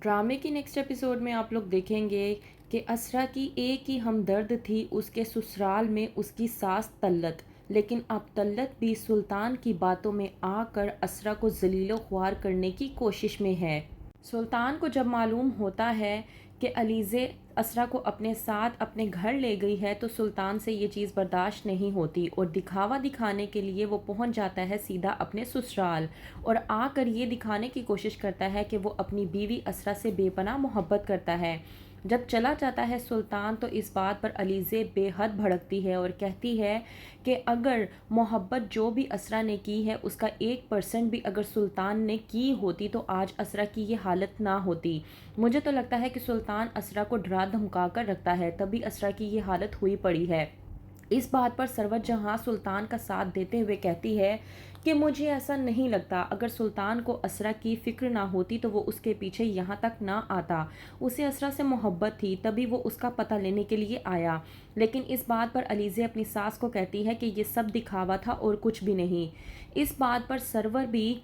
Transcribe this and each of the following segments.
ڈرامے کی next episode میں آپ لوگ دیکھیں گے کہ اسرا کی ایک ہی ہمدرد تھی اس کے سسرال میں اس کی ساس طلت، لیکن اب طلت بھی سلطان کی باتوں میں آ کر اسرا کو ذلیل و خوار کرنے کی کوشش میں ہے۔ سلطان کو جب معلوم ہوتا ہے کہ علیزے اسرا کو اپنے ساتھ اپنے گھر لے گئی ہے تو سلطان سے یہ چیز برداشت نہیں ہوتی اور دکھاوا دکھانے کے لیے وہ پہنچ جاتا ہے سیدھا اپنے سسرال اور آ کر یہ دکھانے کی کوشش کرتا ہے کہ وہ اپنی بیوی اسرا سے بے پناہ محبت کرتا ہے۔ جب چلا جاتا ہے سلطان تو اس بات پر علیزے بے حد بھڑکتی ہے اور کہتی ہے کہ اگر محبت جو بھی اسرا نے کی ہے اس کا 1% بھی اگر سلطان نے کی ہوتی تو آج اسرا کی یہ حالت نہ ہوتی۔ مجھے تو لگتا ہے کہ سلطان اسرا کو ڈرا دھمکا کر رکھتا ہے تبھی اسرا کی یہ حالت ہوئی پڑی ہے۔ اس بات پر سروت جہاں سلطان کا ساتھ دیتے ہوئے کہتی ہے کہ مجھے ایسا نہیں لگتا، اگر سلطان کو اسرا کی فکر نہ ہوتی تو وہ اس کے پیچھے یہاں تک نہ آتا، اسے اسرا سے محبت تھی تبھی وہ اس کا پتہ لینے کے لیے آیا۔ لیکن اس بات پر علیزے اپنی ساس کو کہتی ہے کہ یہ سب دکھاوا تھا اور کچھ بھی نہیں۔ اس بات پر سرور بھی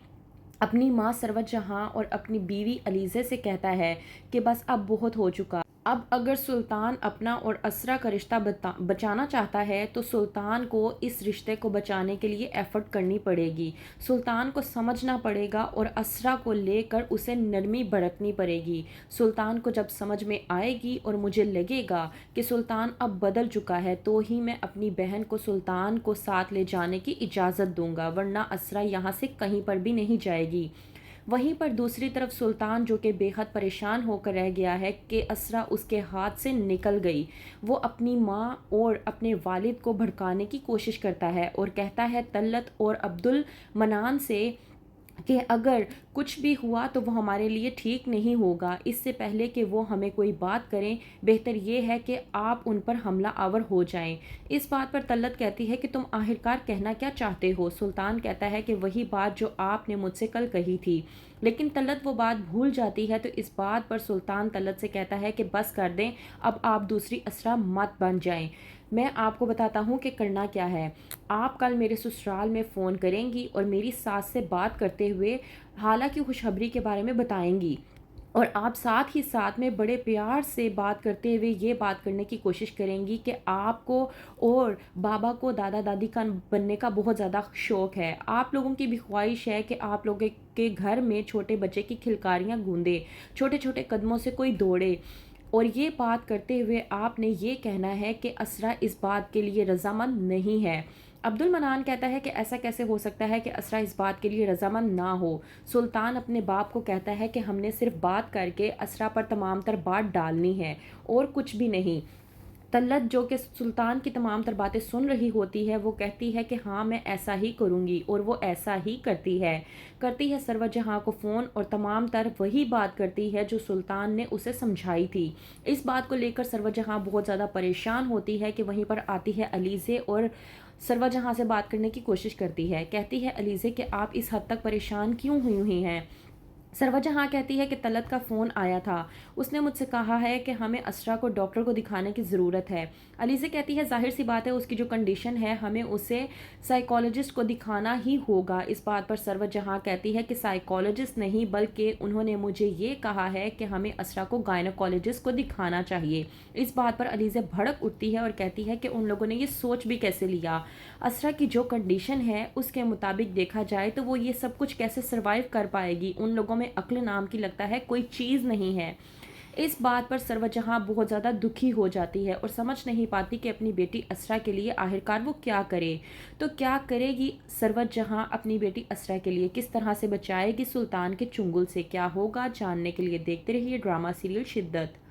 اپنی ماں سروت جہاں اور اپنی بیوی علیزے سے کہتا ہے کہ بس اب بہت ہو چکا، اب اگر سلطان اپنا اور اسرا کا رشتہ بچانا چاہتا ہے تو سلطان کو اس رشتے کو بچانے کے لیے ایفرٹ کرنی پڑے گی، سلطان کو سمجھنا پڑے گا اور اسرا کو لے کر اسے نرمی برتنی پڑے گی۔ سلطان کو جب سمجھ میں آئے گی اور مجھے لگے گا کہ سلطان اب بدل چکا ہے تو ہی میں اپنی بہن کو سلطان کو ساتھ لے جانے کی اجازت دوں گا، ورنہ اسرا یہاں سے کہیں پر بھی نہیں جائے گی۔ وہیں پر دوسری طرف سلطان جو کہ بے حد پریشان ہو کر رہ گیا ہے کہ اسرا اس کے ہاتھ سے نکل گئی، وہ اپنی ماں اور اپنے والد کو بھڑکانے کی کوشش کرتا ہے اور کہتا ہے طلت اور عبد المنان سے کہ اگر کچھ بھی ہوا تو وہ ہمارے لیے ٹھیک نہیں ہوگا، اس سے پہلے کہ وہ ہمیں کوئی بات کریں بہتر یہ ہے کہ آپ ان پر حملہ آور ہو جائیں۔ اس بات پر طلت کہتی ہے کہ تم آخرکار کہنا کیا چاہتے ہو؟ سلطان کہتا ہے کہ وہی بات جو آپ نے مجھ سے کل کہی تھی، لیکن طلت وہ بات بھول جاتی ہے تو اس بات پر سلطان طلت سے کہتا ہے کہ بس کر دیں، اب آپ دوسری اسرا مت بن جائیں، میں آپ کو بتاتا ہوں کہ کرنا کیا ہے۔ آپ کل میرے سسرال میں فون کریں گی اور میری ساس سے بات کرتے ہوئے حالانکہ خوشخبری کے بارے میں بتائیں گی اور آپ ساتھ ہی ساتھ میں بڑے پیار سے بات کرتے ہوئے یہ بات کرنے کی کوشش کریں گی کہ آپ کو اور بابا کو دادا دادی کا بننے کا بہت زیادہ شوق ہے، آپ لوگوں کی بھی خواہش ہے کہ آپ لوگوں کے گھر میں چھوٹے بچے کی کھلکاریاں گونجے، چھوٹے چھوٹے قدموں سے کوئی دوڑے، اور یہ بات کرتے ہوئے آپ نے یہ کہنا ہے کہ اسرا اس بات کے لیے رضامند نہیں ہے۔ عبد المنان کہتا ہے کہ ایسا کیسے ہو سکتا ہے کہ اسرا اس بات کے لیے رضامند نہ ہو؟ سلطان اپنے باپ کو کہتا ہے کہ ہم نے صرف بات کر کے اسرا پر تمام تر بات ڈالنی ہے اور کچھ بھی نہیں۔ طلت جو کہ سلطان کی تمام تر باتیں سن رہی ہوتی ہے وہ کہتی ہے کہ ہاں میں ایسا ہی کروں گی اور وہ ایسا ہی کرتی ہے سروت جہاں کو فون اور تمام تر وہی بات کرتی ہے جو سلطان نے اسے سمجھائی تھی۔ اس بات کو لے کر سروت جہاں بہت زیادہ پریشان ہوتی ہے کہ وہیں پر آتی ہے علیزے اور سروت جہاں سے بات کرنے کی کوشش کرتی ہے، کہتی ہے علیزے کہ آپ اس حد تک پریشان کیوں ہوئی ہیں؟ سروت جہاں کہتی ہے کہ طلت کا فون آیا تھا، اس نے مجھ سے کہا ہے کہ ہمیں اسرا کو ڈاکٹر کو دکھانے کی ضرورت ہے۔ علیزے کہتی ہے ظاہر سی بات ہے اس کی جو کنڈیشن ہے ہمیں اسے سائیکالوجسٹ کو دکھانا ہی ہوگا۔ اس بات پر سروت جہاں کہتی ہے کہ سائیکالوجسٹ نہیں بلکہ انہوں نے مجھے یہ کہا ہے کہ ہمیں اسرا کو گائنیکولوجسٹ کو دکھانا چاہیے۔ اس بات پر علیزے بھڑک اٹھتی ہے اور کہتی ہے کہ ان لوگوں نے یہ سوچ بھی کیسے لیا؟ اسرا کی جو کنڈیشن ہے اس کے مطابق دیکھا جائے تو وہ یہ سب کچھ کیسے سروائیو کر پائے گی؟ ان لوگوں میں عقل نام کی لگتا ہے کوئی چیز نہیں ہے۔ اس بات پر سروت جہاں بہت زیادہ دکھی ہو جاتی ہے اور سمجھ نہیں پاتی کہ اپنی بیٹی اسرا کے لیے آخرکار وہ کیا کرے۔ تو کیا کرے گی سروت جہاں اپنی بیٹی اسرا کے لیے؟ کس طرح سے بچائے گی سلطان کے چنگل سے؟ کیا ہوگا جاننے کے لیے دیکھتے رہیے ڈرامہ سیریل شدت۔